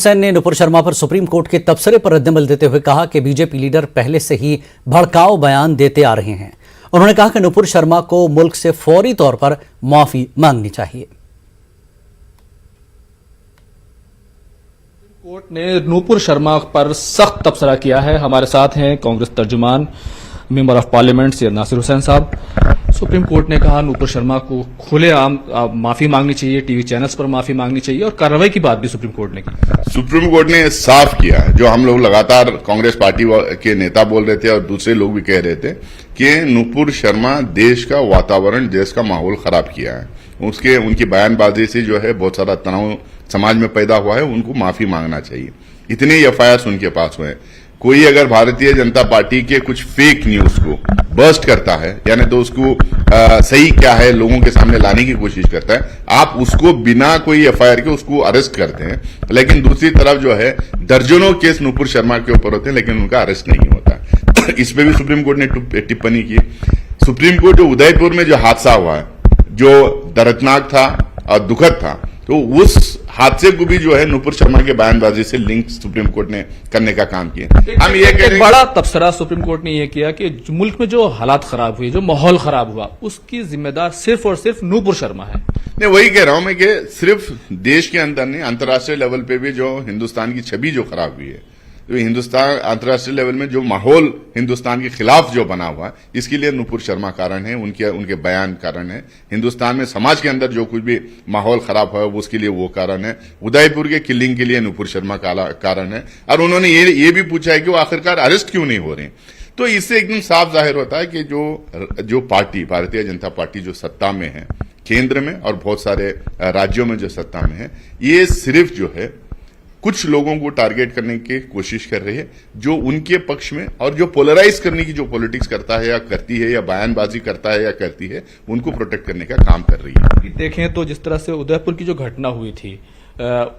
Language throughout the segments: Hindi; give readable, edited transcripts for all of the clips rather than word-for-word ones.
सेन ने नुपुर शर्मा पर सुप्रीम कोर्ट के तबसरे पर रद्दअमल देते हुए कहा कि बीजेपी लीडर पहले से ही भड़काऊ बयान देते आ रहे हैं। उन्होंने कहा कि नुपुर शर्मा को मुल्क से फौरी तौर पर माफी मांगनी चाहिए। कोर्ट ने नुपुर शर्मा पर सख्त तबसरा किया है। हमारे साथ हैं कांग्रेस तर्जुमान member of parliament Syed Nasir Hussain sahab. Supreme court ने कहा नुपुर शर्मा को खुलेआम माफी मांगनी चाहिए, टीवी चैनल्स पर माफी मांगनी चाहिए और कार्रवाई की बात भी सुप्रीम कोर्ट ने की। सुप्रीम कोर्ट ने साफ किया है, जो हम लोग लगातार कांग्रेस पार्टी के नेता बोल रहे थे और दूसरे लोग भी कह रहे थे कि नुपुर शर्मा देश का वातावरण, देश का माहौल खराब किया है। उनकी बयानबाजी से जो है बहुत सारा तनाव समाज में पैदा हुआ है, उनको माफी मांगना चाहिए। इतने ही एफआईआर उनके पास हुए। कोई अगर भारतीय जनता पार्टी के कुछ फेक न्यूज को बर्स्ट करता है, यानी तो उसको सही क्या है लोगों के सामने लाने की कोशिश करता है, आप उसको बिना कोई एफआईआर के उसको अरेस्ट करते हैं। लेकिन दूसरी तरफ जो है दर्जनों केस नुपुर शर्मा के ऊपर होते हैं, लेकिन उनका अरेस्ट नहीं होता। इस पे भी सुप्रीम कोर्ट ने टिप्पणी की। सुप्रीम कोर्ट जो उदयपुर में जो हादसा हुआ है, जो दर्दनाक था और दुखद था, तो उस हादसे को भी जो है नुपुर शर्मा के बयानबाजी से लिंक सुप्रीम कोर्ट ने करने का काम किया। हम ये कह रहे हैं, बड़ा तबसरा सुप्रीम कोर्ट ने यह किया कि मुल्क में जो हालात खराब हुए, जो माहौल खराब हुआ, उसकी जिम्मेदार सिर्फ और सिर्फ नुपुर शर्मा है। नहीं, वही कह रहा हूं मैं कि सिर्फ देश के अंदर नहीं, अंतर्राष्ट्रीय लेवल पे भी जो हिंदुस्तान की छवि जो खराब हुई है, तो हिंदुस्तान अंतर्राष्ट्रीय लेवल में जो माहौल हिंदुस्तान के खिलाफ जो बना हुआ है, इसके लिए नुपुर शर्मा कारण है, उनके बयान कारण है। हिंदुस्तान में समाज के अंदर जो कुछ भी माहौल खराब हुआ है उसके लिए वो कारण है। उदयपुर के किलिंग के लिए नुपुर शर्मा कारण है। और उन्होंने ये भी पूछा है कि वो आखिरकार अरेस्ट क्यों नहीं हो रहे। तो इससे एकदम साफ जाहिर होता है कि जो पार्टी, भारतीय जनता पार्टी जो सत्ता में है केंद्र में और बहुत सारे राज्यों में जो सत्ता में है, ये सिर्फ जो है कुछ लोगों को टारगेट करने की कोशिश कर रही है, जो उनके पक्ष में, और जो पोलराइज करने की जो पॉलिटिक्स करता है या करती है या बयानबाजी करता है या करती है, उनको प्रोटेक्ट करने का काम कर रही है। देखें तो जिस तरह से उदयपुर की जो घटना हुई थी,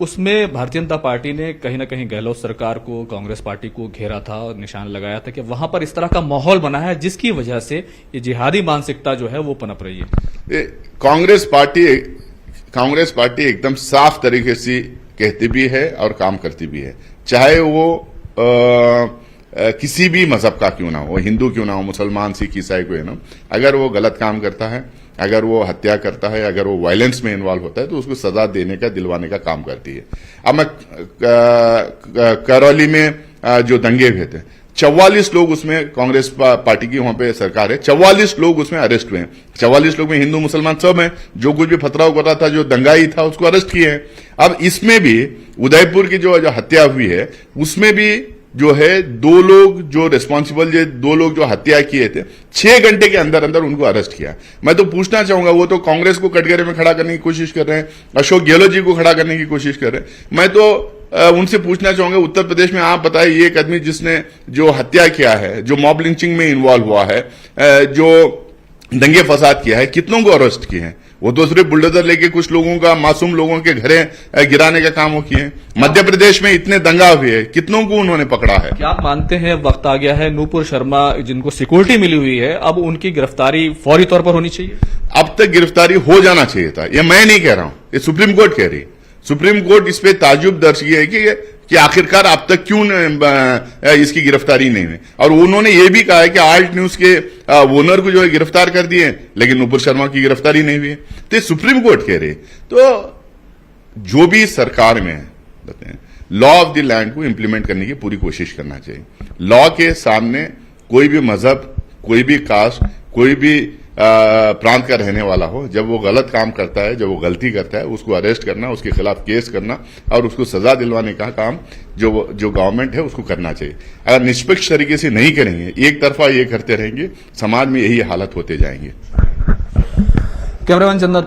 उसमें भारतीय जनता पार्टी ने कहीं ना कहीं गहलोत सरकार को, कांग्रेस पार्टी को घेरा था और निशान लगाया था कि वहां पर इस तरह का माहौल बना है जिसकी वजह से ये जिहादी मानसिकता जो है वो पनप रही है। कांग्रेस पार्टी एकदम साफ तरीके से कहती भी है और काम करती भी है, चाहे वो किसी भी मजहब का क्यों ना हो, हिंदू क्यों ना हो, मुसलमान, सिख, ईसाई कोई ना, अगर वो गलत काम करता है, अगर वो हत्या करता है, अगर वो वायलेंस में इन्वॉल्व होता है, तो उसको सजा देने का, दिलवाने का काम करती है। अब मैं करौली में जो दंगे हुए थे, 44 लोग उसमें, कांग्रेस पार्टी की वहां पे सरकार है, 44 लोग उसमें अरेस्ट हुए हैं। 44 लोग में हिंदू मुसलमान सब हैं। जो कुछ भी पथराव कर रहा था, जो दंगाई था, उसको अरेस्ट किए हैं। अब इसमें भी उदयपुर की जो हत्या हुई है, उसमें भी जो है दो लोग जो रिस्पॉन्सिबल, दो लोग जो हत्या किए थे, 6 घंटे के अंदर अंदर उनको अरेस्ट किया। मैं तो पूछना चाहूंगा, वो तो कांग्रेस को कटघरे में खड़ा करने की कोशिश कर रहे हैं, अशोक गहलोत जी को खड़ा करने की कोशिश कर रहे हैं। मैं तो उनसे पूछना चाहूंगा, उत्तर प्रदेश में आप बताइए, एक आदमी जिसने जो हत्या किया है, जो मॉब लिंचिंग में इन्वॉल्व हुआ है, जो दंगे फसाद किया है, कितनों को अरेस्ट किए हैं? वो तो सिर्फ बुलडोजर लेके कुछ लोगों का, मासूम लोगों के घरे गिराने का काम वो किए। मध्य प्रदेश में इतने दंगा हुए, कितनों को उन्होंने पकड़ा है? क्या आप मानते हैं वक्त आ गया है नुपुर शर्मा जिनको सिक्योरिटी मिली हुई है, अब उनकी गिरफ्तारी फौरी तौर पर होनी चाहिए? अब तक गिरफ्तारी हो जाना चाहिए था। ये मैं नहीं कह रहा हूं, ये सुप्रीम कोर्ट कह रही। सुप्रीम कोर्ट इस पे ताजुब दर्ज की है कि आखिरकार अब तक क्यों इसकी गिरफ्तारी नहीं हुई। और उन्होंने ये भी कहा है कि आल्ट न्यूज के ओनर को जो है गिरफ्तार कर दिए, लेकिन नुपुर शर्मा की गिरफ्तारी नहीं हुई है। तो सुप्रीम कोर्ट कह रही। तो जो भी सरकार में है, लॉ ऑफ द लैंड को इंप्लीमेंट करने की पूरी कोशिश करना चाहिए। लॉ के सामने कोई भी मजहब, कोई भी कास्ट, कोई भी प्रांत का रहने वाला हो, जब वो गलत काम करता है, जब वो गलती करता है, उसको अरेस्ट करना, उसके खिलाफ केस करना और उसको सजा दिलवाने का काम जो गवर्नमेंट है उसको करना चाहिए। अगर निष्पक्ष तरीके से नहीं करेंगे, एक तरफा ये करते रहेंगे, समाज में यही हालत होते जाएंगे। कैमरामैन चंदन